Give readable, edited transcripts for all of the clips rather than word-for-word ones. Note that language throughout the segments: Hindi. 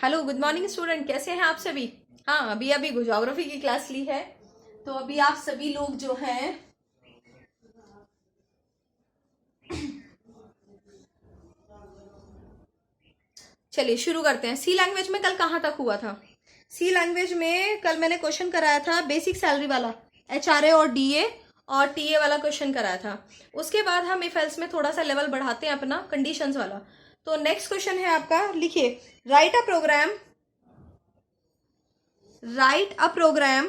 हेलो, गुड मॉर्निंग स्टूडेंट, कैसे हैं आप सभी। हाँ, अभी अभी ज्योग्राफी की क्लास ली है, तो अभी आप सभी लोग जो हैं चलिए शुरू करते हैं। सी लैंग्वेज में कल कहाँ तक हुआ था। सी लैंग्वेज में कल मैंने क्वेश्चन कराया था बेसिक सैलरी वाला, एचआरए और डीए और टीए वाला क्वेश्चन कराया था। उसके बाद हम इफ एल्स में थोड़ा सा लेवल बढ़ाते हैं अपना, कंडीशंस वाला। तो नेक्स्ट क्वेश्चन है आपका, लिखिए। Write a program write a program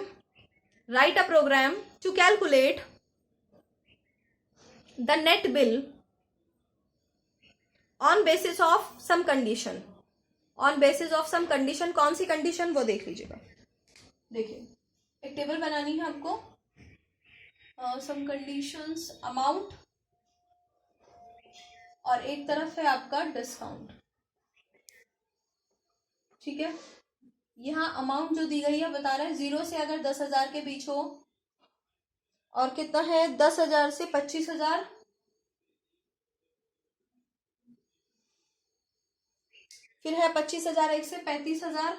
write a program to calculate the net bill on basis of some condition. On basis of some condition, कौन सी कंडीशन वो देख लीजिएगा। देखिए, एक टेबल बनानी है आपको। सम कंडीशंस, अमाउंट, और एक तरफ है आपका डिस्काउंट। ठीक है, यहाँ अमाउंट जो दी गई है बता रहा है 0 से अगर 10,000 के बीच हो, और कितना है 10,000 से 25,000, फिर है 25,000 एक से 35,000,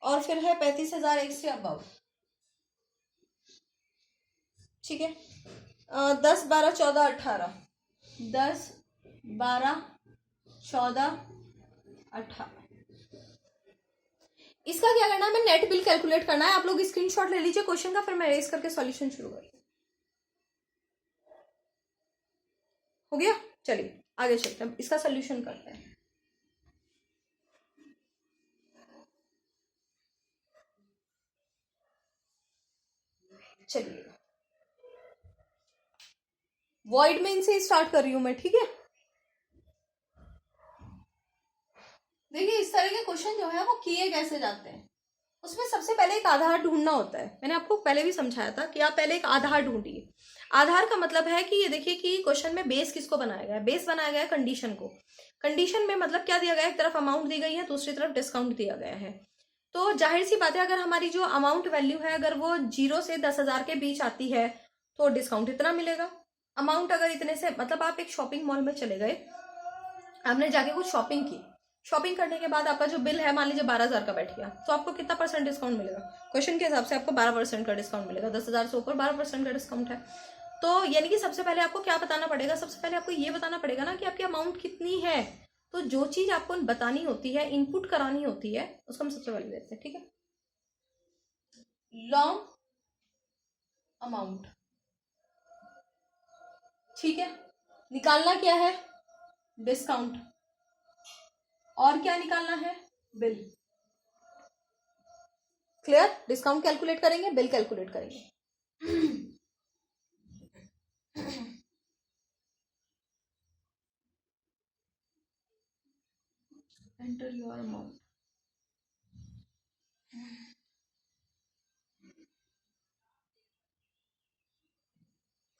और फिर है 35,000 एक से अबव। ठीक है, 10, 12, 14, 18, 10, 12, 14, 18। इसका क्या करना है, हमें नेट बिल कैलकुलेट करना है। आप लोग स्क्रीनशॉट ले लीजिए क्वेश्चन का, फिर मैं रेस करके सॉल्यूशन शुरू करूँ। हो गया, चलिए आगे चलते हैं, इसका सॉल्यूशन करते हैं। चलिए, वॉइड मेन से स्टार्ट कर रही हूं मैं, ठीक है। देखिए, इस तरह के क्वेश्चन जो है वो किए कैसे जाते हैं, उसमें सबसे पहले एक आधार ढूंढना होता है। मैंने आपको पहले भी समझाया था कि आप पहले एक आधार ढूंढिए। आधार का मतलब है कि ये देखिए कि क्वेश्चन में बेस किसको बनाया गया है। बेस बनाया गया है कंडीशन को। कंडीशन में मतलब क्या दिया गया है, एक तरफ अमाउंट दी गई है, दूसरी तरफ डिस्काउंट दिया गया है। तो जाहिर सी बात है, अगर हमारी जो अमाउंट वैल्यू है अगर वो 0 से 10,000 के बीच आती है तो डिस्काउंट इतना मिलेगा। अमाउंट अगर इतने से, मतलब आप एक शॉपिंग मॉल में चले गए, आपने जाके कुछ शॉपिंग की, शॉपिंग करने के बाद आपका जो बिल है मान लीजिए 12,000 का बैठ गया, तो आपको कितना परसेंट डिस्काउंट मिलेगा। क्वेश्चन के हिसाब से आपको 12% का डिस्काउंट मिलेगा। 10,000 से ऊपर 12% का डिस्काउंट है। तो यानी कि सबसे पहले आपको क्या बताना पड़ेगा, सबसे पहले आपको ये बताना पड़ेगा ना कि आपकी अमाउंट कितनी है। तो जो चीज आपको बतानी होती है, इनपुट करानी होती है, उसको हम सबसे पहले देते हैं। ठीक है, लॉन्ग अमाउंट। ठीक है, निकालना क्या है, डिस्काउंट, और क्या निकालना है, बिल। क्लियर, डिस्काउंट कैलकुलेट करेंगे, बिल कैलकुलेट करेंगे। Enter your amount.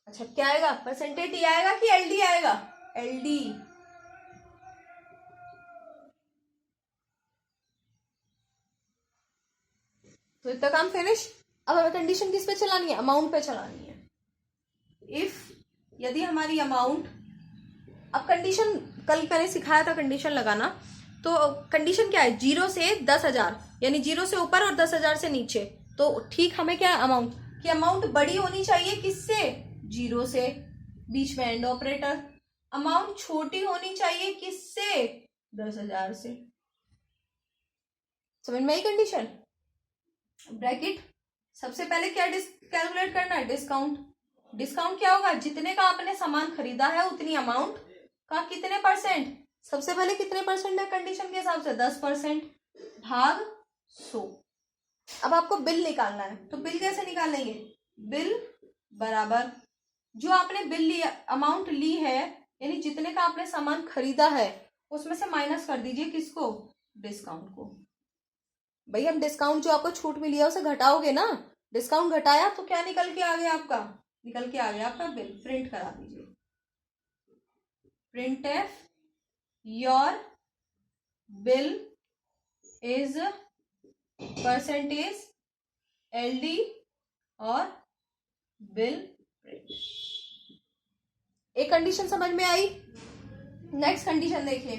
अच्छा, क्या आएगा, परसेंटेज टी आएगा कि एलडी आएगा, एलडी। तो इतना काम फिनिश। अब हमें कंडीशन किस पे चलानी है, अमाउंट पे चलानी है। इफ, यदि हमारी अमाउंट, अब कंडीशन कल मैंने सिखाया था कंडीशन लगाना। तो कंडीशन क्या है, 0 से 10,000, यानी 0 से ऊपर और 10,000 से नीचे। तो ठीक, हमें क्या है, अमाउंट की अमाउंट बड़ी होनी चाहिए किससे, 0 से, बीच में एंड ऑपरेटर। अमाउंट छोटी होनी चाहिए किससे, 10,000 से। समझ में आई कंडीशन। ब्रैकेट, सबसे पहले क्या कैलकुलेट करना है, डिस्काउंट। डिस्काउंट क्या होगा, जितने का आपने सामान खरीदा है उतनी अमाउंट का कितने परसेंट। सबसे पहले कितने परसेंट है कंडीशन के हिसाब से, 10% भाग 100। अब आपको बिल निकालना है, तो बिल कैसे निकालेंगे, बिल बराबर जो आपने बिल लिया, अमाउंट ली है, यानी जितने का आपने सामान खरीदा है उसमें से माइनस कर दीजिए किसको, डिस्काउंट को। भाई, हम डिस्काउंट जो आपको छूट मिली है उसे घटाओगे ना। डिस्काउंट घटाया तो क्या निकल के आ गया आपका, निकल के आ गया आपका बिल। प्रिंट करा दीजिए, print f your bill is percentage l d और बिल प्रिंट। एक कंडीशन समझ में आई। नेक्स्ट कंडीशन देखिए,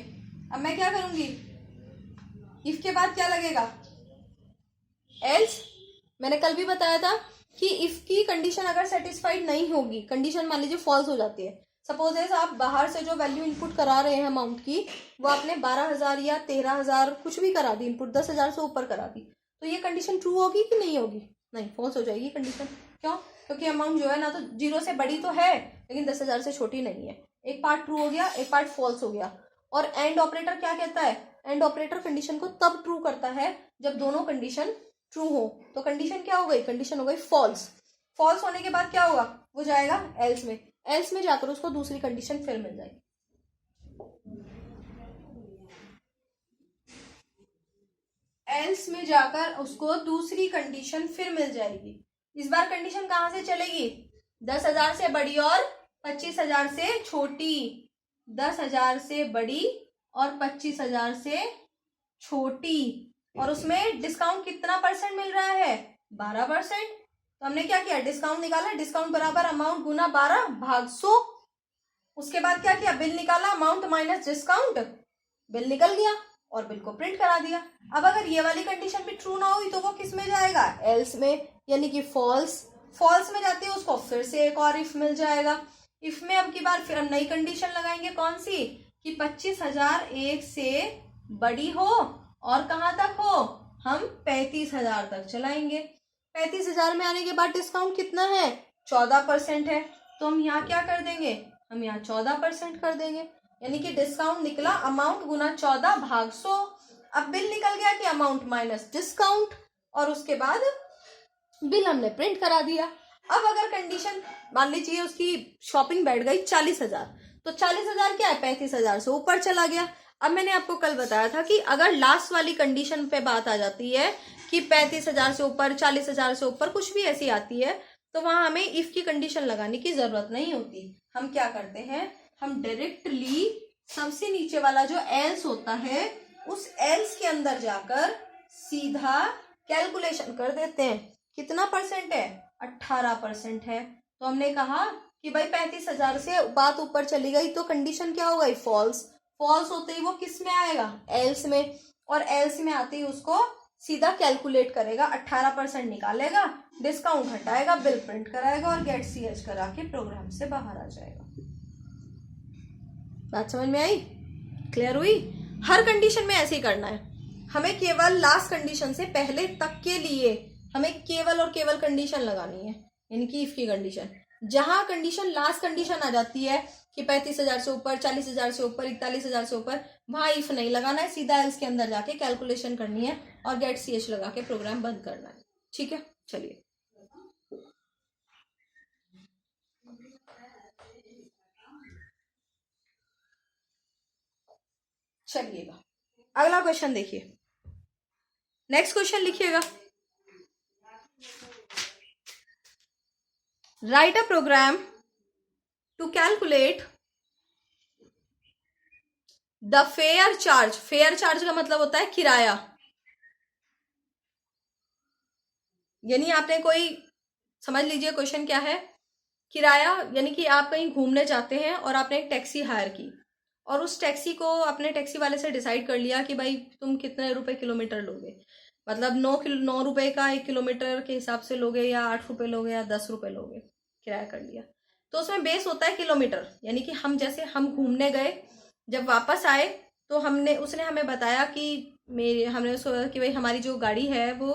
अब मैं क्या करूंगी, इफ के बाद क्या लगेगा, एल्स। मैंने कल भी बताया था कि इफ की कंडीशन अगर सेटिस्फाइड नहीं होगी, कंडीशन मान लीजिए फॉल्स हो जाती है, सपोज है आप बाहर से जो वैल्यू इनपुट करा रहे हैं अमाउंट की, वो आपने 12,000 या 13,000 कुछ भी करा दी इनपुट, 10,000 से ऊपर करा दी, तो ये कंडीशन ट्रू होगी कि नहीं होगी, नहीं, फॉल्स हो जाएगी कंडीशन। क्यों? क्योंकि अमाउंट जो है ना तो 0 से बड़ी तो है लेकिन 10,000 से छोटी नहीं है। एक पार्ट ट्रू हो गया, एक पार्ट फॉल्स हो गया। और एंड ऑपरेटर क्या कहता है, एंड ऑपरेटर कंडीशन को तब ट्रू करता है जब दोनों कंडीशन ट्रू हो। तो कंडीशन क्या हो गई, कंडीशन हो गई फॉल्स। फॉल्स होने के बाद क्या होगा, वो जाएगा एल्स में, एल्स में जाकर उसको दूसरी कंडीशन फिर मिल जाएगी। एल्स में जाकर उसको दूसरी कंडीशन फिर मिल जाएगी। इस बार कंडीशन कहां से चलेगी, 10,000 से बड़ी और 25,000 से छोटी, 10,000 से बड़ी और 25,000 से छोटी, और उसमें डिस्काउंट कितना परसेंट मिल रहा है, 12%। तो हमने क्या किया, डिस्काउंट निकाला, डिस्काउंट बराबर अमाउंट गुना 12 भाग 100। उसके बाद क्या किया, बिल निकाला, अमाउंट माइनस डिस्काउंट, बिल निकल गया और बिल को प्रिंट करा दिया। अब अगर ये वाली कंडीशन भी ट्रू ना हुई तो वो किस में जाएगा, एल्स में, यानी कि फॉल्स। फॉल्स में जाती है उसको फिर से एक और इफ मिल जाएगा। इफ में अब की बार फिर हम नई कंडीशन लगाएंगे, कौन सी, कि 25,000 एक से बड़ी हो और कहां तक हो, हम 35,000 तक चलाएंगे। 35,000 में आने के बाद डिस्काउंट कितना है, 14% है, तो हम यहाँ क्या कर देंगे, हम यहाँ 14% कर देंगे, यानी कि डिस्काउंट निकला अमाउंट गुना 14 भाग 100। अब बिल निकल गया कि अमाउंट माइनस डिस्काउंट, और उसके बाद बिल हमने प्रिंट करा दिया। अब अगर कंडीशन मान लीजिए उसकी शॉपिंग बैठ गई 40,000, तो 40,000 क्या है, 35,000 से ऊपर चला गया। अब मैंने आपको कल बताया था कि अगर लास्ट वाली कंडीशन पे बात आ जाती है कि 35,000 से ऊपर, 40,000 से ऊपर कुछ भी ऐसी आती है, तो वहां हमें इफ की कंडीशन लगाने की जरूरत नहीं होती। हम क्या करते हैं, हम डायरेक्टली सबसे नीचे वाला जो एल्स होता है उस एल्स के अंदर जाकर सीधा कैलकुलेशन कर देते हैं। कितना परसेंट है, 18% है। तो हमने कहा कि भाई 35,000 से बात ऊपर चली गई तो कंडीशन क्या हो गई, फॉल्स। फॉल्स होते ही वो किस में आएगा, एल्स में, और एल्स में आते ही उसको सीधा कैलकुलेट करेगा, 18% निकालेगा, डिस्काउंट हटाएगा, बिल प्रिंट कराएगा और गेट सीएच करा के प्रोग्राम से बाहर आ जाएगा। बात समझ में आई, क्लियर हुई? हर कंडीशन में ऐसे ही करना है। हमें केवल लास्ट कंडीशन से पहले तक के लिए हमें केवल और केवल कंडीशन लगानी है, यानी कि इफ की कंडीशन। जहां कंडीशन लास्ट कंडीशन आ जाती है कि 35,000 से ऊपर, 40,000 से ऊपर, 41,000 से ऊपर, वहां इफ नहीं लगाना है, सीधा एल्स के अंदर जाके कैलकुलेशन करनी है और गेट सीएच लगा के प्रोग्राम बंद करना है। ठीक है, चलिए चलिएगा अगला क्वेश्चन देखिए। नेक्स्ट क्वेश्चन लिखिएगा, write a program to calculate the fare charge. Fare charge का मतलब होता है किराया, यानी आपने कोई, समझ लीजिए क्वेश्चन क्या है, किराया, यानी कि आप कहीं घूमने जाते हैं और आपने एक टैक्सी हायर की, और उस टैक्सी को अपने टैक्सी वाले से डिसाइड कर लिया कि भाई तुम कितने रुपए किलोमीटर लोगे, मतलब 9 रुपए का 1 किलोमीटर के हिसाब से लोगे, या 8 रुपए लोगे, या 10 रुपए लोगे, किराया कर लिया। तो उसमें बेस होता है किलोमीटर, यानी कि हम जैसे हम घूमने गए, जब वापस आए तो हमने, उसने हमें बताया कि हमने सोचा कि भाई हमारी जो गाड़ी है वो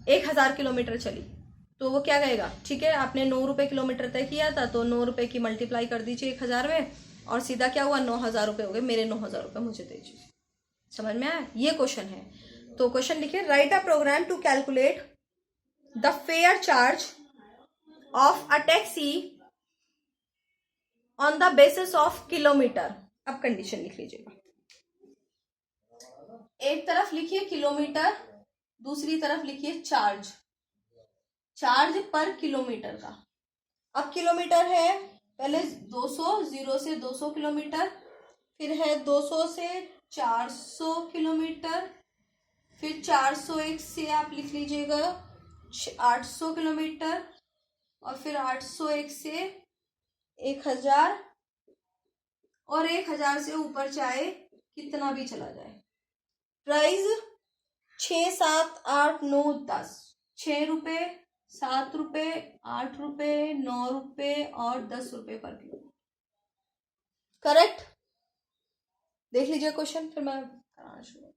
1,000 किलोमीटर चली, तो वो क्या कहेगा, ठीक है आपने 9 रुपए किलोमीटर तय किया था, तो 9 रुपए की मल्टीप्लाई कर दीजिए 1,000 में, और सीधा क्या हुआ, 9,000 रुपए हो गए, मेरे 9,000 रुपए मुझे दीजिए। समझ में आया, ये क्वेश्चन है। तो क्वेश्चन लिखिए, write a program to calculate the fare charge of a taxi on the basis of kilometer. अब कंडीशन लिख लीजिएगा, एक तरफ लिखिए किलोमीटर, दूसरी तरफ लिखिए चार्ज, चार्ज पर किलोमीटर का। अब किलोमीटर है पहले 200, 0 से 200 किलोमीटर, फिर है 200 से 400 किलोमीटर, फिर 401 से आप लिख लीजिएगा 800 किलोमीटर, और फिर 801 से 1,000, और 1000 से ऊपर चाहे कितना भी चला जाए। प्राइस 6, 7, 8, 9, 10, 6 रुपए, 7 रुपए, 8 रुपए, 9 रुपए और 10 रुपए पर किलो। करेक्ट। देख लीजिए क्वेश्चन, फिर मैं कराना शुरू।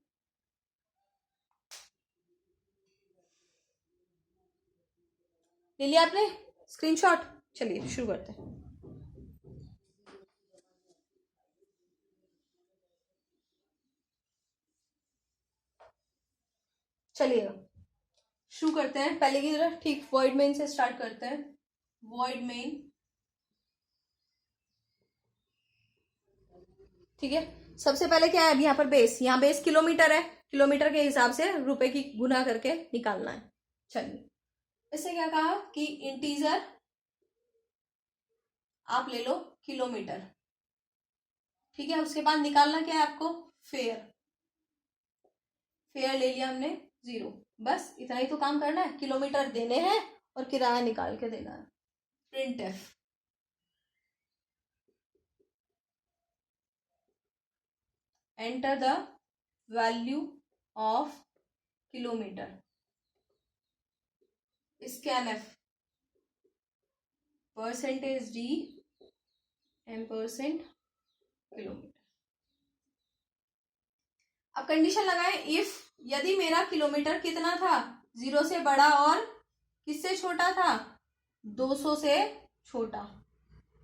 ले लिया आपने स्क्रीनशॉट? चलिए शुरू करते हैं। चलिए शुरू करते हैं। पहले की तरह ठीक वॉइड मेन से स्टार्ट करते हैं। वॉइड मेन, ठीक है। सबसे पहले क्या है, अब यहाँ पर बेस, यहाँ बेस किलोमीटर है, किलोमीटर के हिसाब से रुपए की गुना करके निकालना है। चलिए इससे क्या कहा कि इंटीजर आप ले लो किलोमीटर, ठीक है। उसके बाद निकालना क्या है आपको, फेयर। फेयर ले लिया हमने 0, बस इतना ही तो काम करना है। किलोमीटर देने हैं और किराया निकाल के देना है। Print F, enter the value of kilometre, scan F, percentage D, % kilometre. अब कंडीशन लगाएं, इफ यदि मेरा किलोमीटर कितना था, 0 से बड़ा और किससे छोटा था, 200 से छोटा,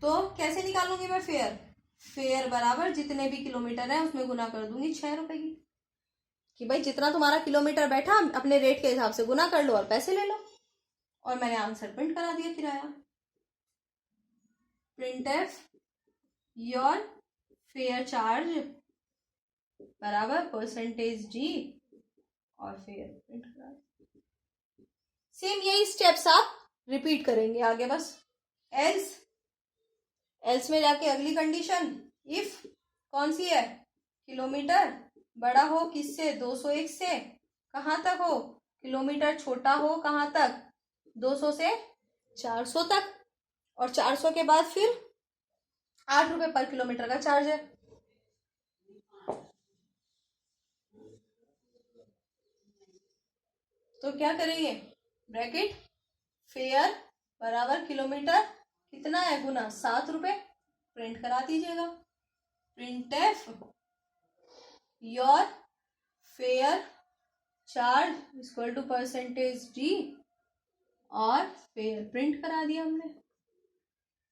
तो कैसे निकालूंगी मैं फेयर। फेयर बराबर जितने भी किलोमीटर है उसमें गुना कर दूंगी 6 रुपए की, कि भाई जितना तुम्हारा किलोमीटर बैठा अपने रेट के हिसाब से गुना कर लो और पैसे ले लो। और मैंने आंसर प्रिंट करा दिया किराया। Print f your fare charge बराबर परसेंटेज डी और फेयर प्रिंट करा। सेम यही स्टेप्स आप रिपीट करेंगे आगे बस। एल्स में जाके अगली कंडीशन, इफ कौन सी है, किलोमीटर बड़ा हो किससे, 201 से, कहाँ तक हो, किलोमीटर छोटा हो कहाँ तक, 200 से 400 तक, और 400 के बाद फिर 8 रुपए पर किलोमीटर का चार्ज है। तो क्या करेंगे, ब्रैकेट फेयर बराबर किलोमीटर कितना है गुना 7 रुपए, प्रिंट करा दीजिएगा। Print f your fare charge equal to percentage d और फेयर प्रिंट करा दिया हमने,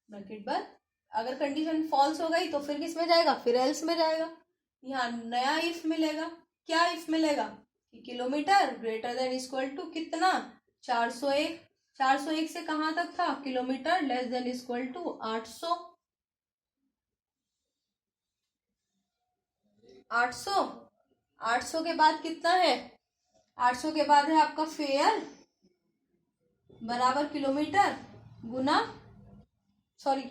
ब्रैकेट बंद। अगर कंडीशन फॉल्स हो गई तो फिर किस में जाएगा, फिर एल्स में जाएगा। यहाँ नया इफ मिलेगा, क्या इफ मिलेगा कि kilometer greater than equal to कितना, 401, 401 से कहाँ तक था, kilometer less than equal to 800, 800, 800 के बाद कितना है, 800 के बाद है आपका फेयर बराबर किलोमीटर गुना, सॉरी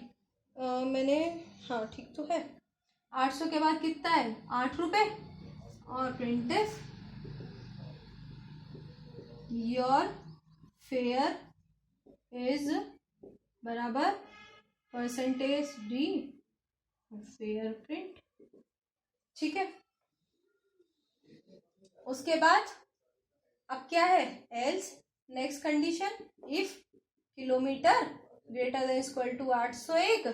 मैंने, हाँ ठीक तो है, 800 के बाद कितना है 8 रुपए, और print f your fare is बराबर परसेंटेज डी फेयर प्रिंट, ठीक है। उसके बाद अब क्या है, else next condition, if kilometer greater than equal to 801,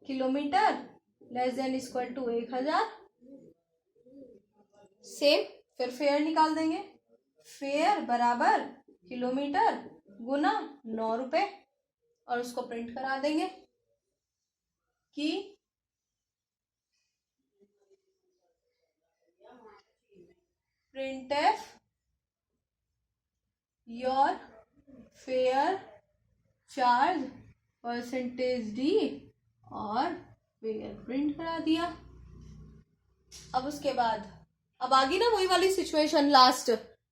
kilometer less than equal to 1000, same फिर फेयर निकाल देंगे। फेयर बराबर किलोमीटर गुना 9 रुपए, और उसको प्रिंट करा देंगे कि print f your fare charge percentage d और फेयर प्रिंट करा दिया। अब उसके बाद अब आ गई ना वही वाली सिचुएशन लास्ट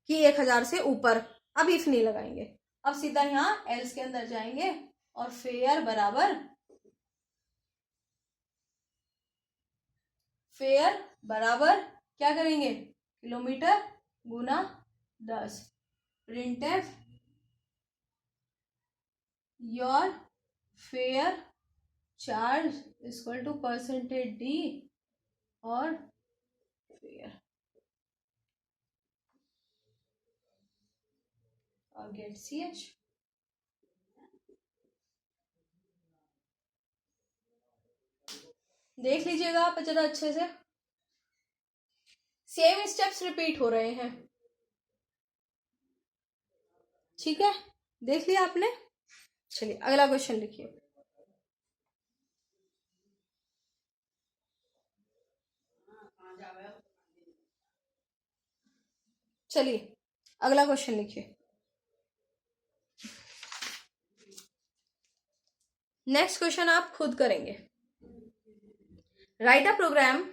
कि 1000 से ऊपर, अब इफ नहीं लगाएंगे, अब सीधा यहाँ एल्स के अंदर जाएंगे और फेयर बराबर, फेयर बराबर क्या करेंगे, किलोमीटर गुना 10, print f your fare charge equal to percentage d और गेट सी एच। देख लीजिएगा आप जरा अच्छे से, सेम स्टेप्स रिपीट हो रहे हैं। ठीक है, देख लिया आपने। चलिए अगला क्वेश्चन लिखिए। चलिए अगला क्वेश्चन लिखिए। नेक्स्ट क्वेश्चन आप खुद करेंगे। Write a program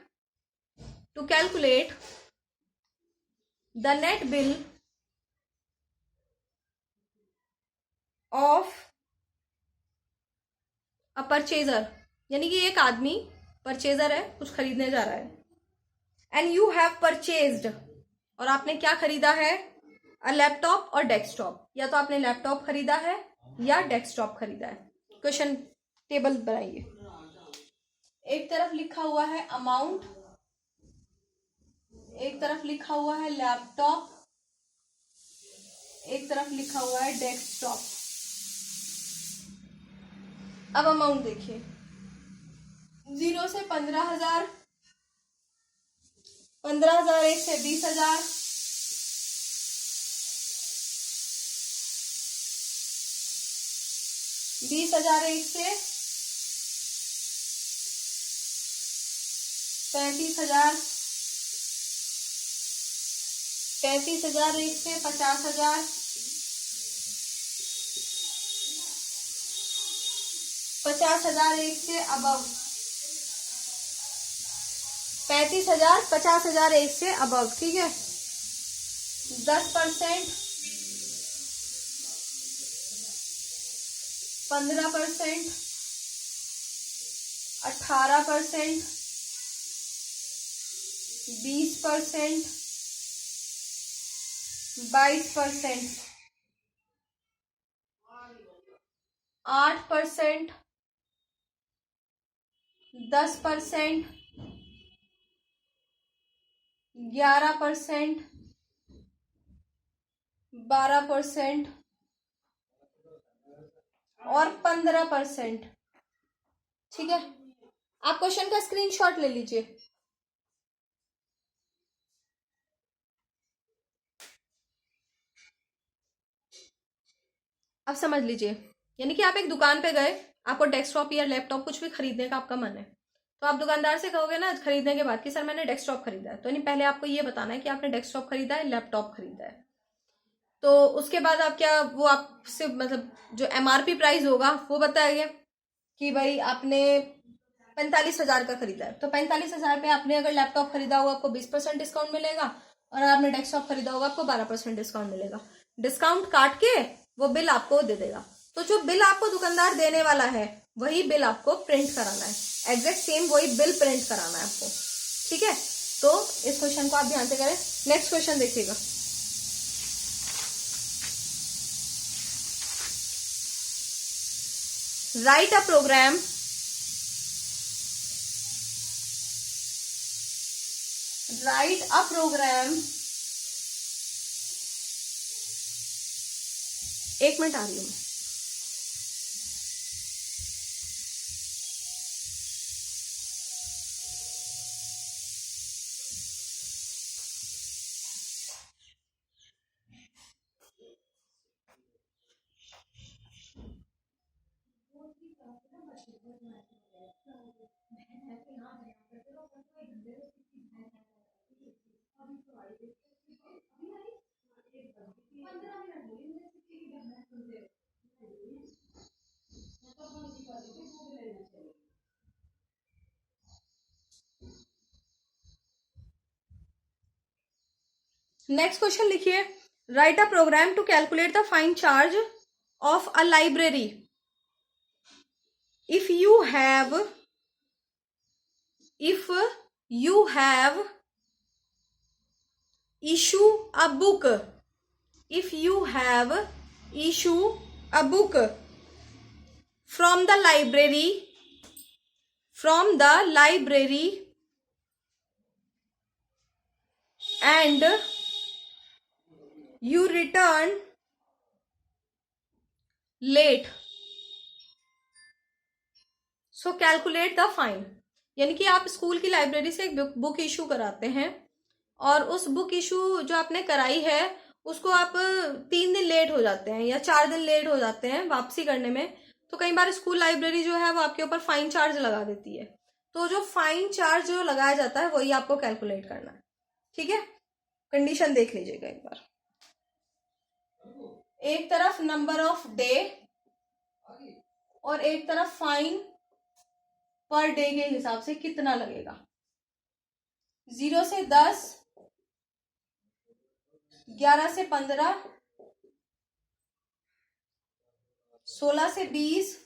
to calculate the net bill of a purchaser, यानी कि एक आदमी परचेजर है, कुछ खरीदने जा रहा है। एंड यू हैव परचेज्ड, और आपने क्या खरीदा है? अ लैपटॉप और डेस्कटॉप, या तो आपने लैपटॉप खरीदा है या डेस्कटॉप खरीदा है। क्वेश्चन टेबल बनाइए। एक तरफ लिखा हुआ है अमाउंट, एक तरफ लिखा हुआ है लैपटॉप, एक तरफ लिखा हुआ है डेस्कटॉप। अब अमाउंट देखिए, 0 से 15,000, 15,001 से 20,000, 20,001 से 35,000, 35,001 से 50,000, 50,001 से अबव, 35,000, 50,001 से अबव। ठीक है, 10%, 15%, 18%, 20%, 22%, 8%, 10%, 11%, 12% और 15%। ठीक है, आप क्वेश्चन का स्क्रीनशॉट ले लीजिए। अब समझ लीजिए, यानी कि आप एक दुकान पे गए, आपको डेस्कटॉप या लैपटॉप कुछ भी खरीदने का आपका मन है, तो आप दुकानदार से कहोगे ना खरीदने के बाद कि सर मैंने डेस्कटॉप खरीदा है, तो नहीं, पहले आपको ये बताना है कि आपने डेस्कटॉप खरीदा है, लैपटॉप खरीदा है। तो उसके बाद आप क्या, वो आपसे मतलब जो एमआरपी प्राइस होगा वो बताएंगे कि भाई आपने 45,000 का खरीदा है, तो 45,000 पे आपने अगर लैपटॉप खरीदा होगा आपको 20% डिस्काउंट मिलेगा, और आपने डेस्कटॉप खरीदा होगा आपको 12% डिस्काउंट मिलेगा। डिस्काउंट काट के वो बिल आपको दे देगा। तो जो बिल आपको दुकानदार देने वाला है वही बिल आपको प्रिंट कराना है, एग्जैक्ट सेम वही बिल प्रिंट कराना है आपको। ठीक है, तो इस क्वेश्चन को आप ध्यान से करें। नेक्स्ट क्वेश्चन देखिएगा। राइट अ प्रोग्राम एक मिनट आ रही हूं मैं। नेक्स्ट क्वेश्चन लिखिए। Write a program to calculate the fine charge of a library if you have issue a book, if you have issue a book from the library from the library and you return late, so calculate the fine. यानी कि आप स्कूल की लाइब्रेरी से एक बुक इशू कराते हैं और उस बुक इशू जो आपने कराई है उसको आप 3 दिन लेट हो जाते हैं या 4 दिन लेट हो जाते हैं वापसी करने में, तो कई बार स्कूल लाइब्रेरी जो है वो आपके ऊपर फाइन चार्ज लगा देती है। तो जो फाइन चार्ज जो लगाया जाता है वही आपको कैलकुलेट करना है। ठीक है, कंडीशन देख लीजिएगा एक बार। एक तरफ नंबर ऑफ डे और एक तरफ फाइन पर डे के हिसाब से कितना लगेगा। 0 से 10, 11 से 15, 16 से 20,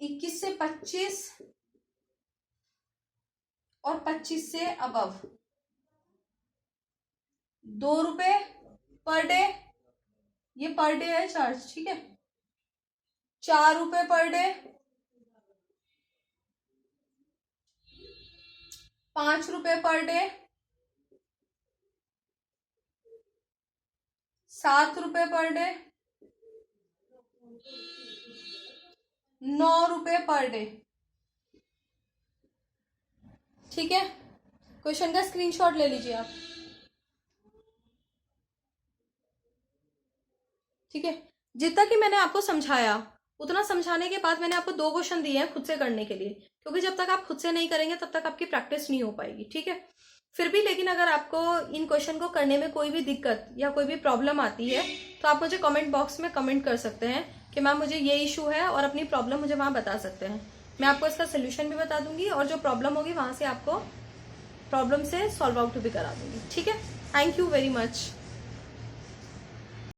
21 से 25 और 25 से अबव। 2 रुपए पर डे, ये पर डे है चार्ज। ठीक है, 4 रुपए पर डे, 5 रुपए पर डे, 7 रुपए पर डे, 9 रुपए पर डे। ठीक है, क्वेश्चन का स्क्रीनशॉट ले लीजिए आप। ठीक है, जितना कि मैंने आपको समझाया उतना समझाने के बाद मैंने आपको 2 क्वेश्चन दिए हैं खुद से करने के लिए, क्योंकि जब तक आप खुद से नहीं करेंगे तब तक आपकी प्रैक्टिस नहीं हो पाएगी। ठीक है, फिर भी लेकिन अगर आपको इन क्वेश्चन को करने में कोई भी दिक्कत या कोई भी प्रॉब्लम आती है तो आप मुझे कमेंट बॉक्स में कमेंट कर सकते हैं कि मैम मुझे ये इशू है, और अपनी प्रॉब्लम मुझे वहां बता सकते हैं। मैं आपको इसका सोल्यूशन भी बता दूंगी और जो प्रॉब्लम होगी वहां से आपको प्रॉब्लम से सॉल्व आउट भी करा दूंगी। ठीक है, थैंक यू वेरी मच।